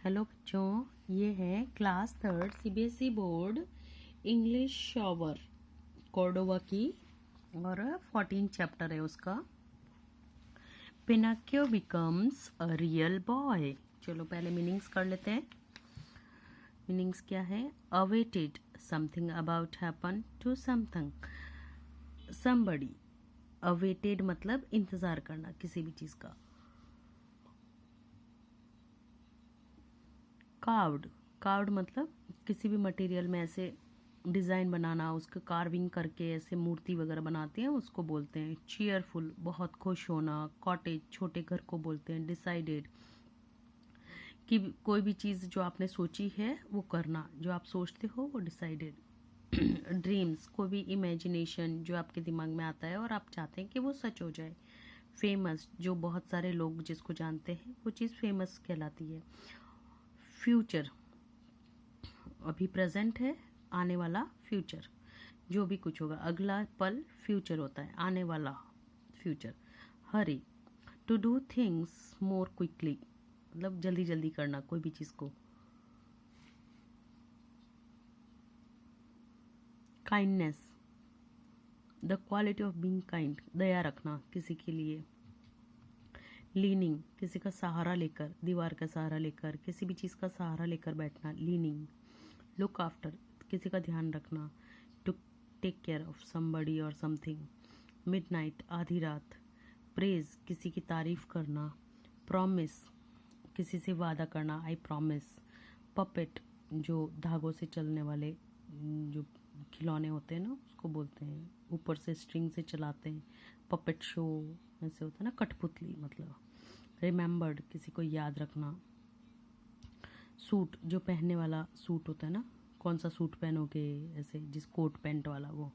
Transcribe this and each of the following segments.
Hello बच्चों, ये है class third CBSE board English shower Cordova की और 14 चैप्टर है उसका। Pinocchio becomes a real boy. चलो पहले मीनिंग्स कर लेते हैं। मीनिंग्स क्या है? Awaited something about happen to something somebody. Awaited मतलब इंतजार करना किसी भी चीज का। कार्व्ड, कार्व्ड मतलब किसी भी मटेरियल में ऐसे डिज़ाइन बनाना, उसको कार्विंग करके ऐसे मूर्ति वगैरह बनाते हैं, उसको बोलते हैं। चीयरफुल, बहुत खुश होना। कॉटेज, छोटे घर को बोलते हैं। डिसाइडेड, कि कोई भी चीज़ जो आपने सोची है वो करना, जो आप सोचते हो वो डिसाइडेड। ड्रीम्स, कोई भी इमेजिनेशन जो आपके दिमाग में आता है और आप चाहते हैं कि वो सच हो जाए। फेमस, जो बहुत सारे लोग जिसको जानते हैं वो चीज़ फेमस कहलाती है। फ्यूचर, अभी प्रेजेंट है, आने वाला फ्यूचर, जो भी कुछ होगा अगला पल फ्यूचर होता है, आने वाला future. Hurry, to do things more quickly, मतलब जल्दी जल्दी करना कोई भी चीज़ को। Kindness, the quality of being kind, दया रखना किसी के लिए। लीनिंग, किसी का सहारा लेकर, दीवार का सहारा लेकर, किसी भी चीज़ का सहारा लेकर बैठना, लीनिंग। लुक आफ्टर, किसी का ध्यान रखना। To take care of somebody और समथिंग। मिडनाइट, आधी रात। प्रेज, किसी की तारीफ करना। प्रॉमिस, किसी से वादा करना, आई प्रॉमिस। पपेट, जो धागों से चलने वाले जो खिलौने होते हैं ना, उसको बोलते हैं, ऊपर से स्ट्रिंग से चलाते हैं। पपेट शो ऐसे होता है ना, कठपुतली मतलब। रिमेम्बर्ड, किसी को याद रखना। सूट, जो पहनने वाला सूट होता है ना, कौन सा सूट पहनोगे ऐसे, जिस कोट पैंट वाला वो।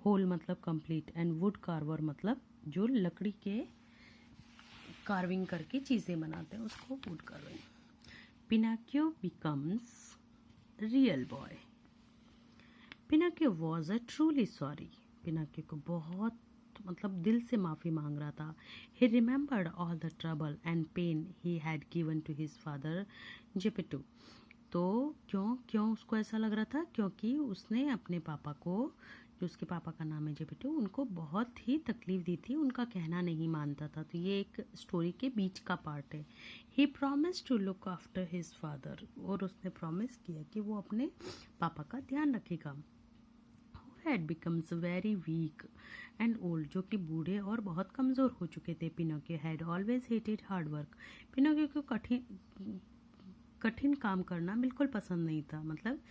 होल मतलब कंप्लीट। एंड वुड कार्वर मतलब जो लकड़ी के कार्विंग करके चीज़ें बनाते हैं उसको wood carving. Pinocchio becomes real boy. Pinocchio was a truly sorry. Pinocchio को बहुत मतलब दिल से माफ़ी मांग रहा था। He remembered all the trouble and pain he had given to his father Geppetto. तो क्यों क्यों उसको ऐसा लग रहा था? क्योंकि उसने अपने पापा को, जो उसके पापा का नाम है जेपेटो, उनको बहुत ही तकलीफ दी थी, उनका कहना नहीं मानता था। तो ये एक स्टोरी के बीच का पार्ट है। He promise to look after his father, और उसने प्रॉमिस किया कि वो अपने पापा का ध्यान रखेगा। Had becomes very weak and old, जो कि बूढ़े और बहुत कमज़ोर हो चुके थे। Pinocchio had always hated hard work. Pinocchio को कठिन काम करना बिल्कुल पसंद नहीं था, मतलब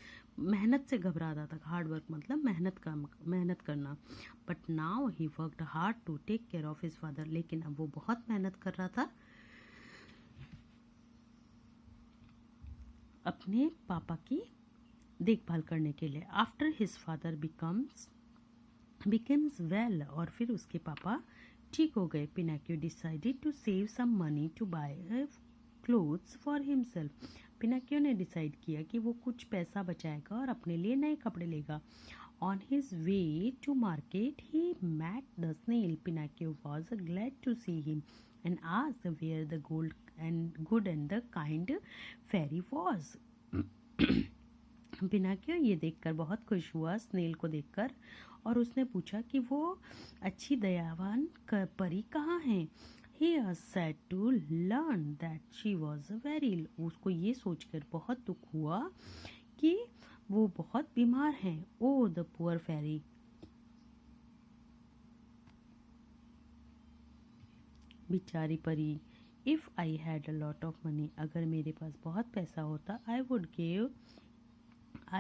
मेहनत से घबराता था। हार्ड वर्क मतलब मेहनत करना। But now he worked hard to take care of his father, लेकिन अब वो बहुत मेहनत कर रहा था अपने पापा की देखभाल करने के लिए। After his father becomes well, और फिर उसके पापा ठीक हो गए। Pinocchio decided to save some money to buy clothes for himself. Pinocchio ने डिसाइड किया कि वो कुछ पैसा बचाएगा और अपने लिए नए कपड़े लेगा। On his way to market he met the snail. Pinocchio was glad to see him and asked where the good and the kind fairy was. Pinocchio ये देखकर बहुत खुश हुआ, स्नेल को देखकर, और उसने पूछा कि वो अच्छी दयावान परी कहाँ है। He was sad to learn that she was very ill. उसको ये सोचकर बहुत दुख हुआ कि वो बहुत बीमार हैं। Oh, the poor fairy. बेचारी परी। If I had a lot of money, अगर मेरे पास बहुत पैसा होता, I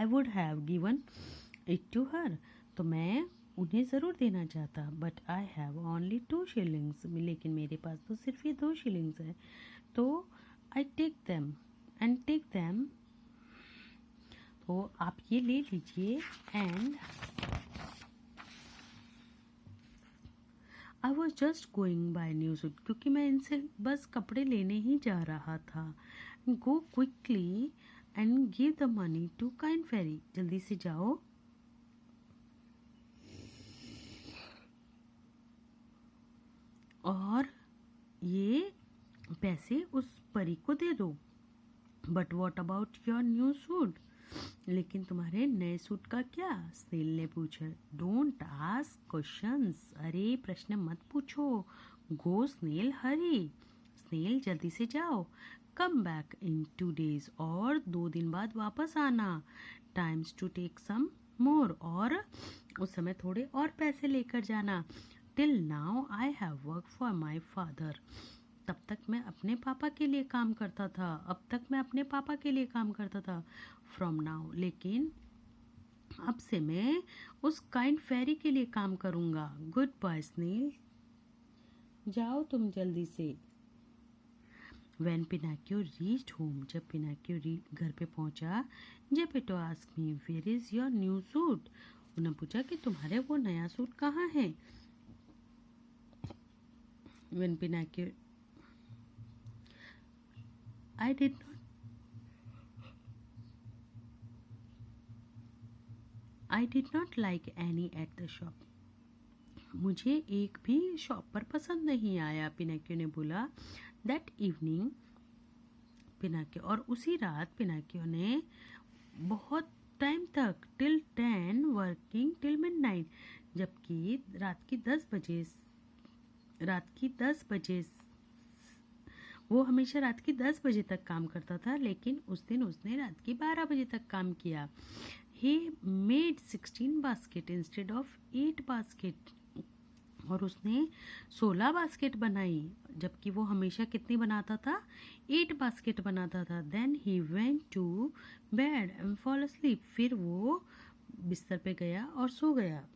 would have given it to her. तो मैं उन्हें ज़रूर देना चाहता। But I have only 2 shillings, लेकिन मेरे पास तो सिर्फ ये 2 shillings है। तो आई टेक देम, तो आप ये ले लीजिए। And I was just going by new suit, क्योंकि मैं इनसे बस कपड़े लेने ही जा रहा था। Go quickly and give the money to kind fairy, जल्दी से जाओ और ये पैसे उस परी को दे दो। But what about your new suit? लेकिन तुम्हारे नए सूट का क्या? स्नेल ने पूछा। डोंट आस्क क्वेश्चंस, अरे प्रश्न मत पूछो। गो स्नेल, हरी। स्नेल, जल्दी से जाओ। कम बैक इन 2 days, और 2 दिन बाद वापस आना। टाइम्स टू टेक सम मोर, और उस समय थोड़े और पैसे लेकर जाना। Till now I have work for my father, तब तक मैं अपने पापा के लिए काम करता था। अब तक मैं अपने पापा के लिए काम करता था। फ्रॉम नाउ, लेकिन अब से मैं उस काइंड फेरी के लिए काम करूंगा। गुड बाय स्नेल, जाओ तुम जल्दी से। When Pinocchio reached home, जब पिनाक्यो घर पे पहुंचा, Geppetto ask me where is your new suit? उन्हें पूछा कि तुम्हारे वो नया सूट कहाँ है? When Pinocchio, I did not I did not like any at the shop. मुझे एक भी शॉप पर पसंद नहीं आया, पिनाक्यो ने बोला। दैट इवनिंग, पिनाक्यो, और उसी रात पिनाक्यो ने बहुत टाइम तक, टिल 10 वर्किंग टिल मिडनाइट, जबकि रात की 10 बजे वो हमेशा रात की 10 बजे तक काम करता था, लेकिन उस दिन उसने रात की 12 बजे तक काम किया। He made 16 basket instead of 8 basket, और उसने 16 बास्केट बनाई, जबकि वो हमेशा कितनी बनाता था? 8 बास्केट बनाता था। Then he went to bed and fall asleep, फिर वो बिस्तर पे गया और सो गया।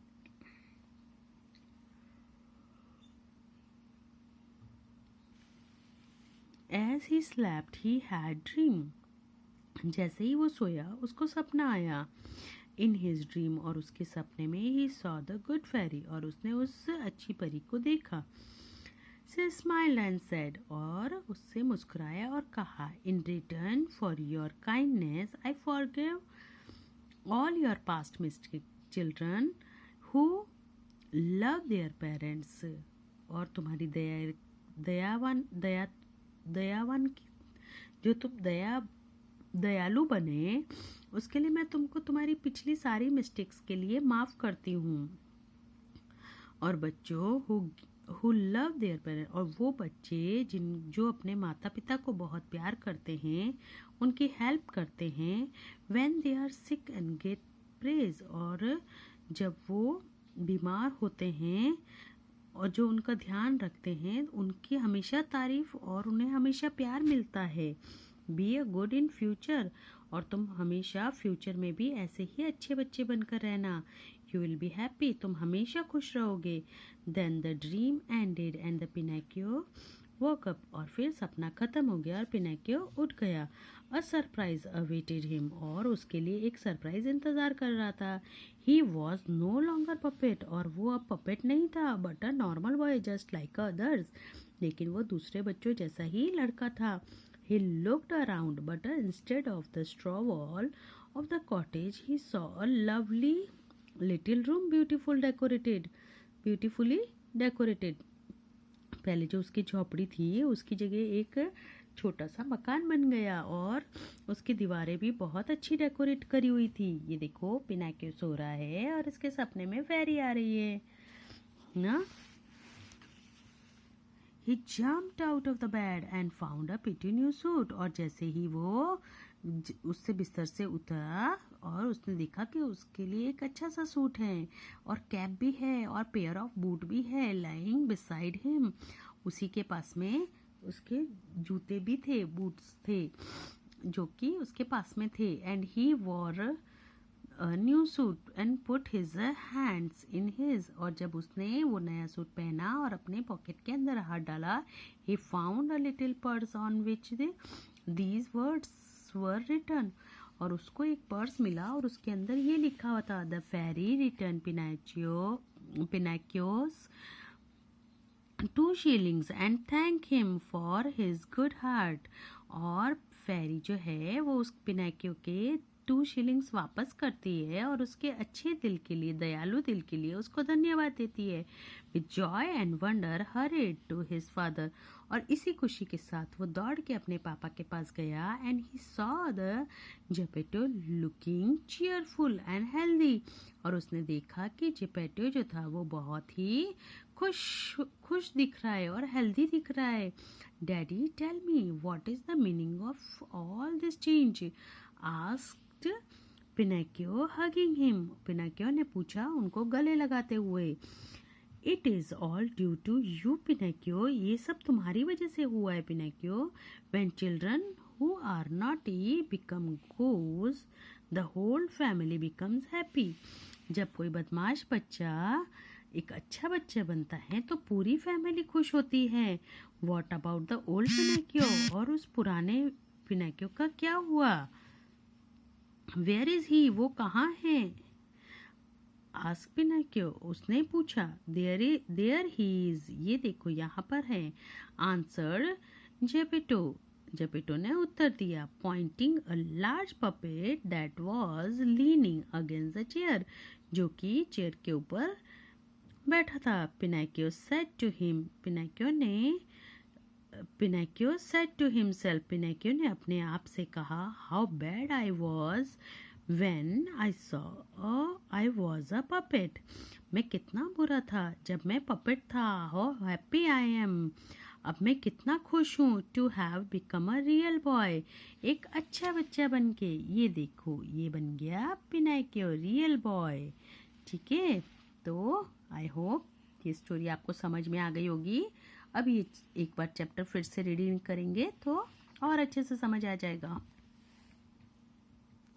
As he slept he had dream, जैसे ही वो सोया उसको सपना आया। इन हिज ड्रीम, और उसके सपने में ही सॉ द गुड फेरी, और उसने उस अच्छी परी को देखा। शी स्माइल्ड एंड सेड, और उससे मुस्कुराया और कहा, in return for your kindness I forgive all your past mistake, children who love their parents, और तुम्हारी दयावान जो तुम दयालु बने, उसके लिए मैं तुमको तुम्हारी पिछली सारी मिस्टेक्स के लिए माफ़ करती हूँ। और बच्चों, हु लव देयर पेरेंट्स, और वो बच्चे जो अपने माता पिता को बहुत प्यार करते हैं, उनकी हेल्प करते हैं। When they are sick and get praise, और जब वो बीमार होते हैं और जो उनका ध्यान रखते हैं, उनकी हमेशा तारीफ और उन्हें हमेशा प्यार मिलता है। Be a good in future, और तुम हमेशा फ्यूचर में भी ऐसे ही अच्छे बच्चे बनकर रहना। यू विल बी हैप्पी, तुम हमेशा खुश रहोगे। Then the dream ended and the Pinocchio woke up, और फिर सपना खत्म हो गया और पिनाक्यो उठ गया। अ सरप्राइज अवेटेड हिम, और उसके लिए एक सरप्राइज इंतजार कर रहा था। He was no longer puppet, और वो अब पपेट नहीं था, but a normal boy just like others, लेकिन वो दूसरे बच्चों जैसा ही लड़का था। He looked around, but instead of the straw wall of the cottage, he saw a lovely little room, beautifully decorated. पहले जो उसकी झोपड़ी थी, उसकी जगह एक छोटा सा मकान बन गया, और उसकी दीवारें भी बहुत अच्छी डेकोरेट करी हुई थी। ये देखो, पिनाक्यो सो रहा है और इसके सपने में फेरी आ रही है ना। He jumped out of the bed and found a pretty new suit, और जैसे ही वो उससे बिस्तर से उतरा और उसने देखा कि उसके लिए एक अच्छा सा सूट है, और कैप भी है, और पेयर ऑफ बूट भी है, लाइंग बिसाइड हिम, उसी के पास में उसके जूते भी थे, बूट्स थे जो कि उसके पास में थे। And he war new suit and put his hands in his, और जब उसने वो नया सूट पहना और अपने पॉकेट के अंदर हाथ डाला, he found a little purse on which these words were written, और उसको एक पर्स मिला और उसके अंदर ये लिखा हुआ था, the fairy return Pinocchio's 2 shillings and thank him for his good heart, और फेरी जो है वो उस पिनाक्यो के 2 शिलिंग्स वापस करती है और उसके अच्छे दिल के लिए, दयालु दिल के लिए उसको धन्यवाद देती है। With joy and wonder hurried to his father, और इसी खुशी के साथ वो दौड़ के अपने पापा के पास गया। And he saw the Geppetto looking cheerful and healthy, और उसने देखा कि जेपेटो जो था वो बहुत ही खुश दिख रहा है और हेल्दी दिख रहा है। Daddy tell me what is the meaning of all this change, asked Pinocchio hugging him. Pinocchio ने पूछा उनको गले लगाते हुए। It is all due to you Pinocchio, ये सब तुम्हारी वजह से हुआ है Pinocchio. When children who are naughty become goes the whole family becomes happy, जब कोई बदमाश बच्चा एक अच्छा बच्चा बनता है तो पूरी फैमिली खुश होती है। What about the old Pinocchio, और उस पुराने पिनोकियो का क्या हुआ? वेयर इज ही, वो कहाँ है? आस्क पिनोकियो, उसने पूछा। देयर ही इज, ये देखो यहाँ पर है। आंसर्ड जेपेटो, जेपेटो ने उत्तर दिया। Pointing a large puppet that was leaning against the chair, जो कि चेयर के ऊपर बैठा था। Pinocchio said to him, Pinocchio said to himself, Pinocchio ने अपने आप से कहा, how bad I was when I saw I was a puppet, मैं कितना बुरा था जब मैं पपेट था। हाउ हैप्पी आई एम, अब मैं कितना खुश हूँ। To have become a real boy, एक अच्छा बच्चा बन के। ये देखो, ये बन गया पिनोकियो रियल बॉय। ठीक है, तो आई होप ये स्टोरी आपको समझ में आ गई होगी। अब ये एक बार चैप्टर फिर से रीडिंग करेंगे तो और अच्छे से समझ आ जाएगा।